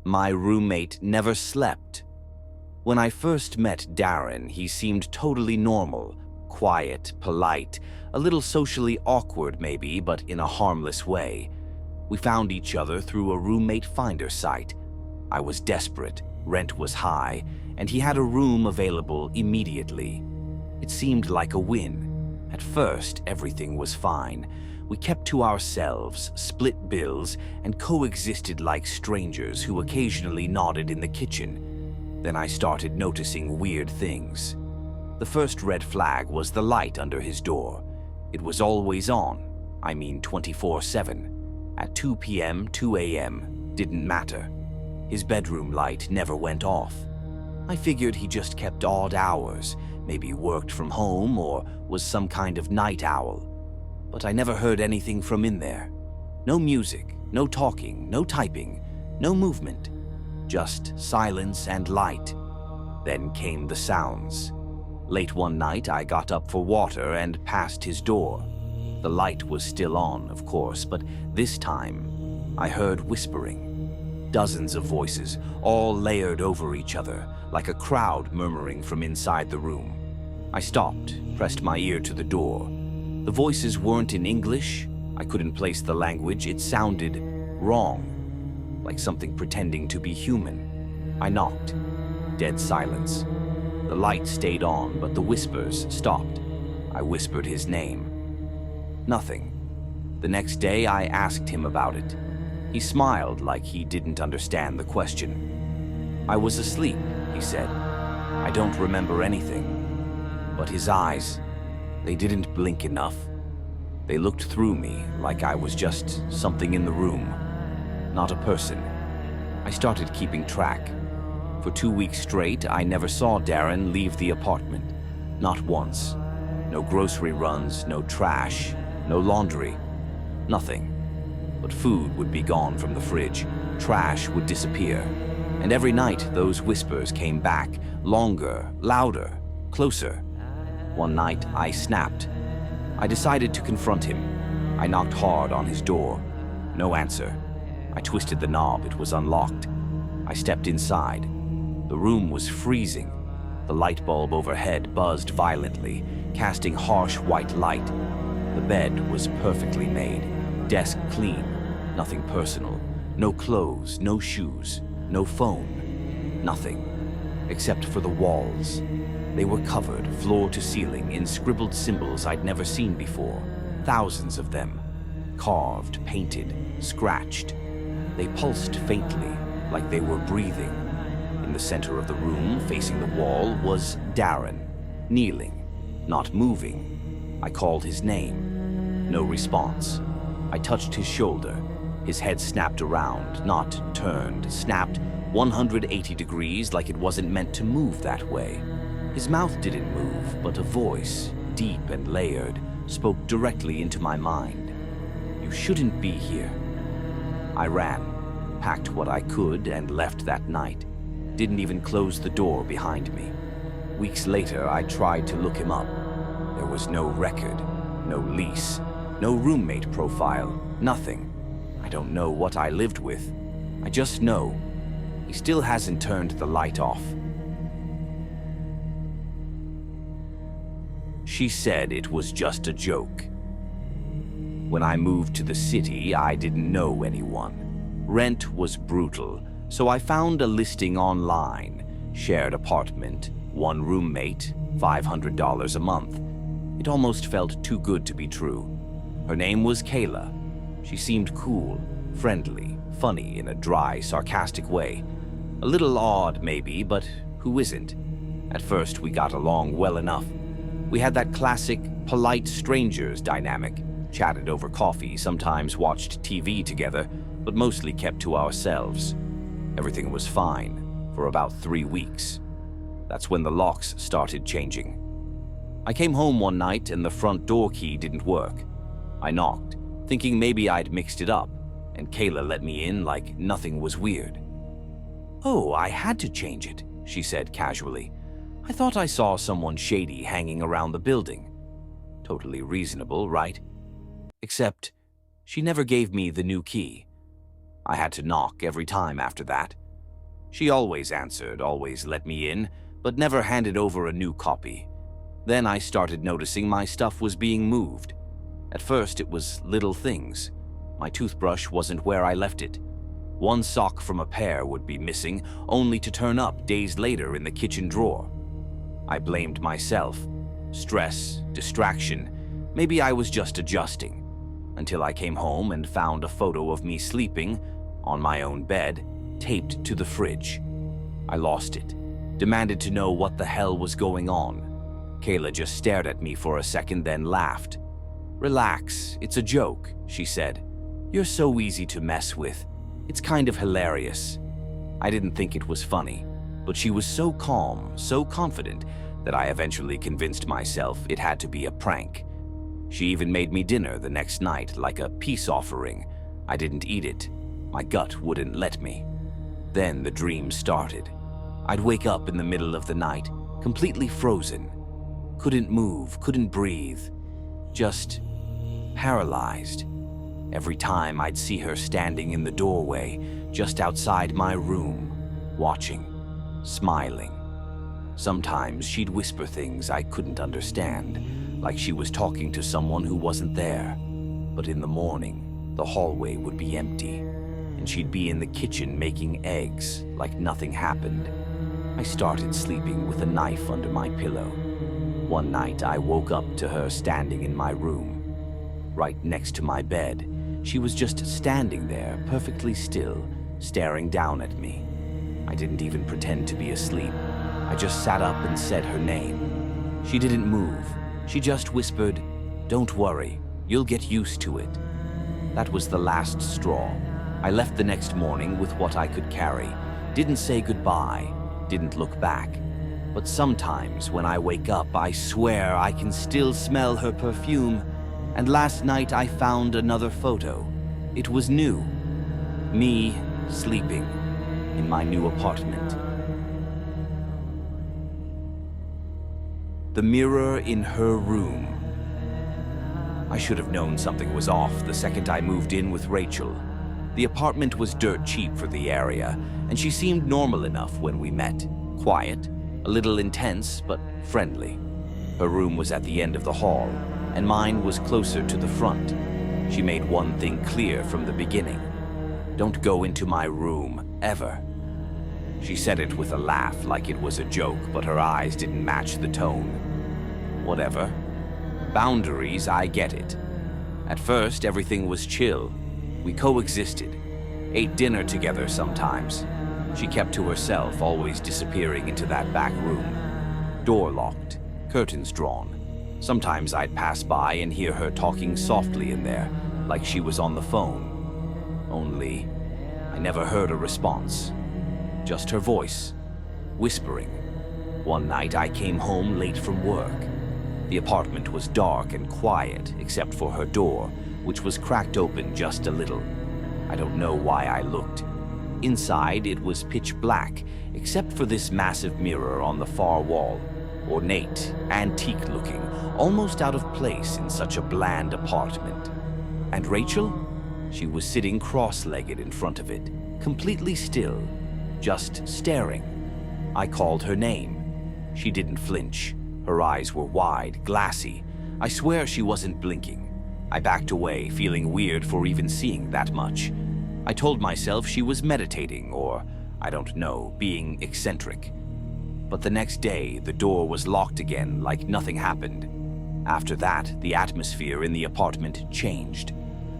My roommate never slept. When I first met Darren, he seemed totally normal, quiet, polite, a little socially awkward maybe, but in a harmless way. We found each other through a roommate finder site. I was desperate, rent was high, and he had a room available immediately. It seemed like a win. At first, everything was fine. We kept to ourselves, split bills, and coexisted like strangers who occasionally nodded in the kitchen. Then I started noticing weird things. The first red flag was the light under his door. It was always on, 24/7. At 2 p.m., 2 a.m., didn't matter. His bedroom light never went off. I figured he just kept odd hours, maybe worked from home or was some kind of night owl. But I never heard anything from in there. No music, no talking, no typing, no movement. Just silence and light. Then came the sounds. Late one night, I got up for water and passed his door. The light was still on, of course, but this time, I heard whispering. Dozens of voices, all layered over each other, like a crowd murmuring from inside the room. I stopped, pressed my ear to the door. The voices weren't in English. I couldn't place the language. It sounded wrong, like something pretending to be human. I knocked. Dead silence. The light stayed on, but the whispers stopped. I whispered his name. Nothing. The next day, I asked him about it. He smiled like he didn't understand the question. I was asleep, he said. I don't remember anything. But his eyes, they didn't blink enough. They looked through me like I was just something in the room, not a person. I started keeping track. For 2 weeks straight, I never saw Darren leave the apartment. Not once. No grocery runs, no trash, no laundry. Nothing. But food would be gone from the fridge. Trash would disappear. And every night, those whispers came back, longer, louder, closer. One night, I snapped. I decided to confront him. I knocked hard on his door. No answer. I twisted the knob. It was unlocked. I stepped inside. The room was freezing. The light bulb overhead buzzed violently, casting harsh white light. The bed was perfectly made. Desk clean. Nothing personal. No clothes, no shoes, no phone. Nothing. Except for the walls. They were covered, floor to ceiling, in scribbled symbols I'd never seen before. Thousands of them. Carved, painted, scratched. They pulsed faintly, like they were breathing. In the center of the room, facing the wall, was Darren, kneeling, not moving. I called his name. No response. I touched his shoulder. His head snapped around, not turned, snapped 180 degrees like it wasn't meant to move that way. His mouth didn't move, but a voice, deep and layered, spoke directly into my mind. You shouldn't be here. I ran, packed what I could, and left that night. Didn't even close the door behind me. Weeks later, I tried to look him up. There was no record, no lease, no roommate profile, nothing. I don't know what I lived with. I just know he still hasn't turned the light off. She said it was just a joke. When I moved to the city, I didn't know anyone. Rent was brutal, so I found a listing online. Shared apartment, one roommate, $500 a month. It almost felt too good to be true. Her name was Kayla. She seemed cool, friendly, funny in a dry, sarcastic way. A little odd, maybe, but who isn't? At first, we got along well enough. We had that classic, polite strangers dynamic, chatted over coffee, sometimes watched TV together, but mostly kept to ourselves. Everything was fine for about 3 weeks. That's when the locks started changing. I came home one night and the front door key didn't work. I knocked, thinking maybe I'd mixed it up, and Kayla let me in like nothing was weird. "Oh, I had to change it," she said casually. "I thought I saw someone shady hanging around the building." Totally reasonable, right? Except, she never gave me the new key. I had to knock every time after that. She always answered, always let me in, but never handed over a new copy. Then I started noticing my stuff was being moved. At first, it was little things. My toothbrush wasn't where I left it. One sock from a pair would be missing, only to turn up days later in the kitchen drawer. I blamed myself. Stress, distraction. Maybe I was just adjusting. Until I came home and found a photo of me sleeping on my own bed, taped to the fridge. I lost it, demanded to know what the hell was going on. Kayla just stared at me for a second, then laughed. "Relax, it's a joke," she said. "You're so easy to mess with. It's kind of hilarious." I didn't think it was funny, but she was so calm, so confident, that I eventually convinced myself it had to be a prank. She even made me dinner the next night, like a peace offering. I didn't eat it. My gut wouldn't let me. Then the dream started. I'd wake up in the middle of the night, completely frozen. Couldn't move, couldn't breathe. Just paralyzed. Every time I'd see her standing in the doorway, just outside my room, watching, smiling. Sometimes she'd whisper things I couldn't understand, like she was talking to someone who wasn't there. But in the morning, the hallway would be empty, and she'd be in the kitchen making eggs like nothing happened. I started sleeping with a knife under my pillow. One night, I woke up to her standing in my room, right next to my bed. She was just standing there, perfectly still, staring down at me. I didn't even pretend to be asleep. I just sat up and said her name. She didn't move. She just whispered, "Don't worry, you'll get used to it." That was the last straw. I left the next morning with what I could carry. Didn't say goodbye, didn't look back. But sometimes when I wake up, I swear I can still smell her perfume. And last night I found another photo. It was new. Me sleeping in my new apartment. The mirror in her room. I should have known something was off the second I moved in with Rachel. The apartment was dirt cheap for the area, and she seemed normal enough when we met. Quiet, a little intense, but friendly. Her room was at the end of the hall, and mine was closer to the front. She made one thing clear from the beginning. "Don't go into my room, ever." She said it with a laugh like it was a joke, but her eyes didn't match the tone. Whatever. Boundaries, I get it. At first, everything was chill. We coexisted, ate dinner together sometimes. She kept to herself, always disappearing into that back room. Door locked, curtains drawn. Sometimes I'd pass by and hear her talking softly in there, like she was on the phone. Only, I never heard a response. Just her voice, whispering. One night I came home late from work. The apartment was dark and quiet, except for her door, which was cracked open just a little. I don't know why I looked. Inside, it was pitch black, except for this massive mirror on the far wall. Ornate, antique-looking, almost out of place in such a bland apartment. And Rachel? She was sitting cross-legged in front of it, completely still, just staring. I called her name. She didn't flinch. Her eyes were wide, glassy. I swear she wasn't blinking. I backed away, feeling weird for even seeing that much. I told myself she was meditating or, I don't know, being eccentric. But the next day, the door was locked again like nothing happened. After that, the atmosphere in the apartment changed.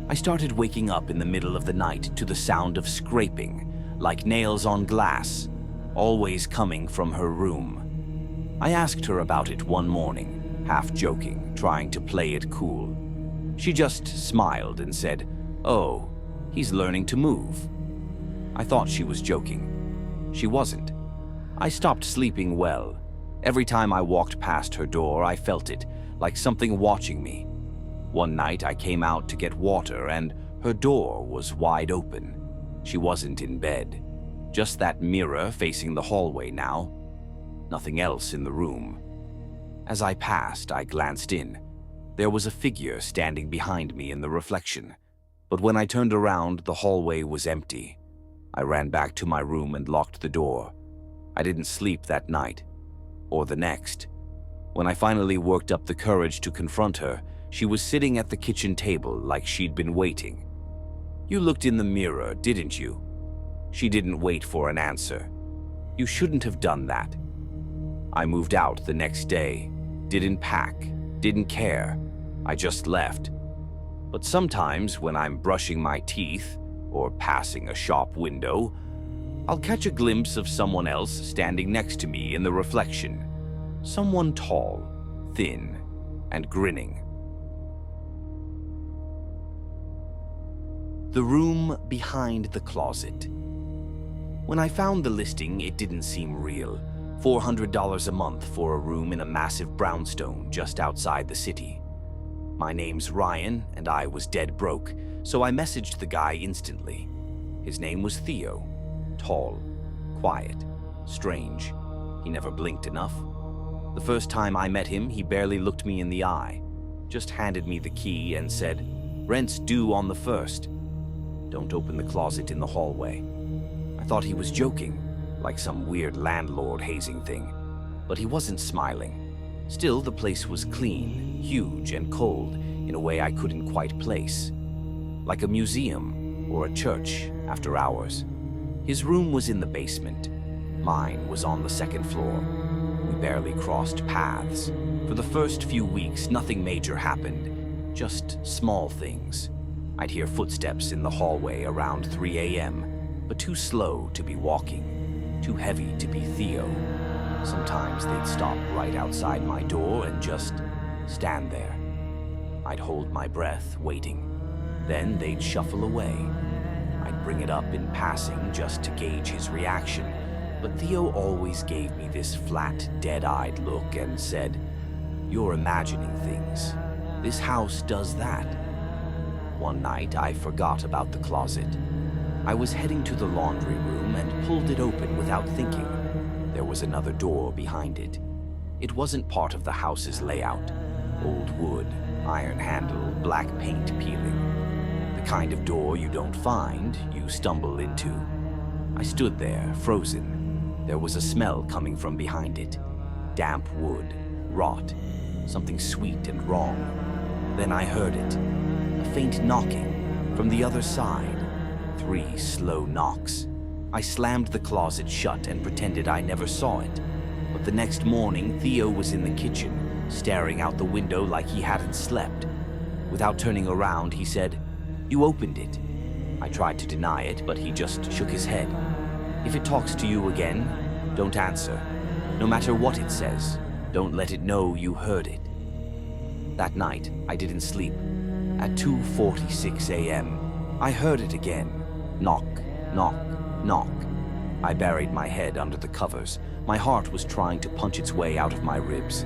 I started waking up in the middle of the night to the sound of scraping, like nails on glass, always coming from her room. I asked her about it one morning, half joking, trying to play it cool. She just smiled and said, "Oh, he's learning to move." I thought she was joking. She wasn't. I stopped sleeping well. Every time I walked past her door, I felt it, like something watching me. One night I came out to get water and her door was wide open. She wasn't in bed. Just that mirror facing the hallway now. Nothing else in the room. As I passed, I glanced in. There was a figure standing behind me in the reflection. But when I turned around, the hallway was empty. I ran back to my room and locked the door. I didn't sleep that night, or the next. When I finally worked up the courage to confront her, she was sitting at the kitchen table like she'd been waiting. "You looked in the mirror, didn't you?" She didn't wait for an answer. "You shouldn't have done that." I moved out the next day. Didn't pack, didn't care. I just left. But sometimes when I'm brushing my teeth or passing a shop window, I'll catch a glimpse of someone else standing next to me in the reflection. Someone tall, thin, and grinning. The room behind the closet. When I found the listing, it didn't seem real. $400 a month for a room in a massive brownstone just outside the city. My name's Ryan, and I was dead broke, so I messaged the guy instantly. His name was Theo. Tall, quiet, strange. He never blinked enough. The first time I met him, he barely looked me in the eye, just handed me the key and said, "Rent's due on the 1st. Don't open the closet in the hallway." I thought he was joking, like some weird landlord hazing thing, but he wasn't smiling. Still, the place was clean, huge, and cold in a way I couldn't quite place. Like a museum or a church after hours. His room was in the basement. Mine was on the second floor. We barely crossed paths. For the first few weeks, nothing major happened, just small things. I'd hear footsteps in the hallway around 3 a.m., but too slow to be walking, too heavy to be Theo. Sometimes they'd stop right outside my door and just stand there. I'd hold my breath, waiting. Then they'd shuffle away. I'd bring it up in passing just to gauge his reaction, but Theo always gave me this flat, dead-eyed look and said, "You're imagining things. This house does that." One night, I forgot about the closet. I was heading to the laundry room and pulled it open without thinking. There was another door behind it. It wasn't part of the house's layout. Old wood, iron handle, black paint peeling. The kind of door you don't find, you stumble into. I stood there, frozen. There was a smell coming from behind it. Damp wood, rot, something sweet and wrong. Then I heard it. A faint knocking from the other side. 3 slow knocks. I slammed the closet shut and pretended I never saw it. But the next morning, Theo was in the kitchen, staring out the window like he hadn't slept. Without turning around, he said, "You opened it." I tried to deny it, but he just shook his head. "If it talks to you again, don't answer. No matter what it says, don't let it know you heard it." That night, I didn't sleep. At 2:46 a.m., I heard it again. Knock, knock, knock. I buried my head under the covers. My heart was trying to punch its way out of my ribs.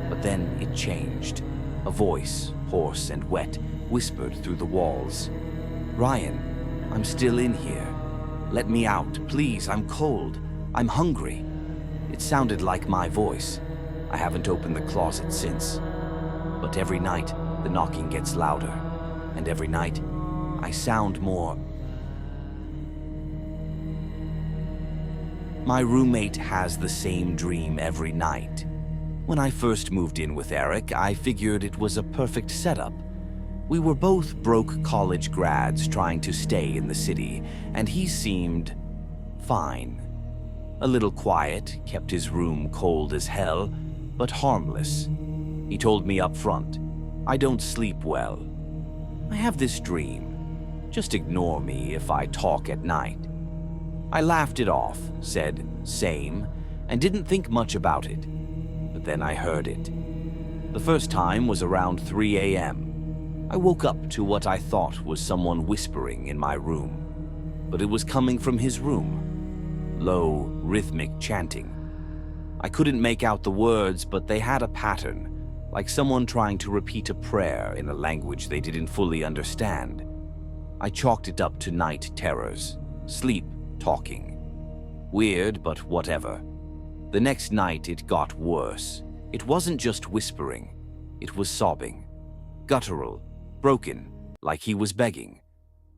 But then it changed. A voice, hoarse and wet, whispered through the walls. "Ryan, I'm still in here. Let me out, please. I'm cold. I'm hungry." It sounded like my voice. I haven't opened the closet since. But every night, the knocking gets louder. And every night, I sound more. My roommate has the same dream every night. When I first moved in with Eric, I figured it was a perfect setup. We were both broke college grads trying to stay in the city, and he seemed fine. A little quiet, kept his room cold as hell, but harmless. He told me up front, "I don't sleep well. I have this dream. Just ignore me if I talk at night." I laughed it off, said, "Same," and didn't think much about it. But then I heard it. The first time was around 3 a.m. I woke up to what I thought was someone whispering in my room. But it was coming from his room. Low, rhythmic chanting. I couldn't make out the words, but they had a pattern, like someone trying to repeat a prayer in a language they didn't fully understand. I chalked it up to night terrors, sleep talking. Weird, but whatever. The next night it got worse. It wasn't just whispering. It was sobbing. Guttural, broken, like he was begging.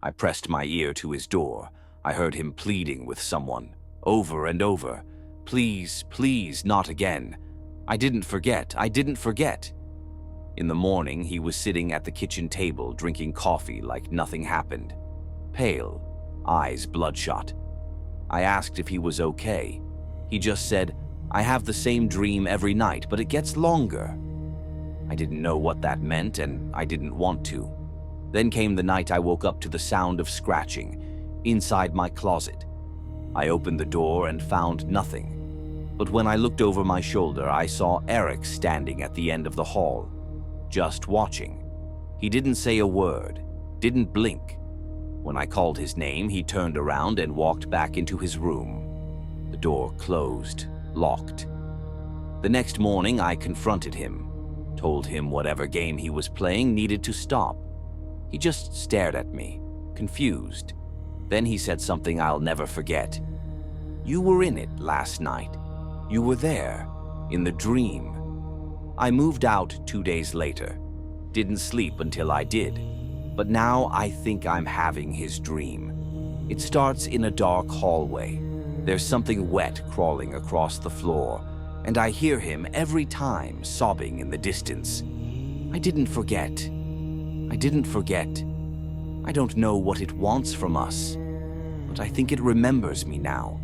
I pressed my ear to his door. I heard him pleading with someone, over and over. Please, please, not again. I didn't forget. In the morning, he was sitting at the kitchen table drinking coffee like nothing happened. Pale, eyes bloodshot. I asked if he was okay. He just said, "I have the same dream every night, but it gets longer." I didn't know what that meant, and I didn't want to. Then came the night I woke up to the sound of scratching inside my closet. I opened the door and found nothing. But when I looked over my shoulder, I saw Eric standing at the end of the hall, just watching. He didn't say a word, didn't blink. When I called his name, he turned around and walked back into his room. The door closed, locked. The next morning, I confronted him, told him whatever game he was playing needed to stop. He just stared at me, confused. Then he said something I'll never forget. "You were in it last night. You were there, in the dream." I moved out 2 days later. Didn't sleep until I did. But now I think I'm having his dream. It starts in a dark hallway. There's something wet crawling across the floor, and I hear him every time sobbing in the distance. I didn't forget. I don't know what it wants from us, but I think it remembers me now.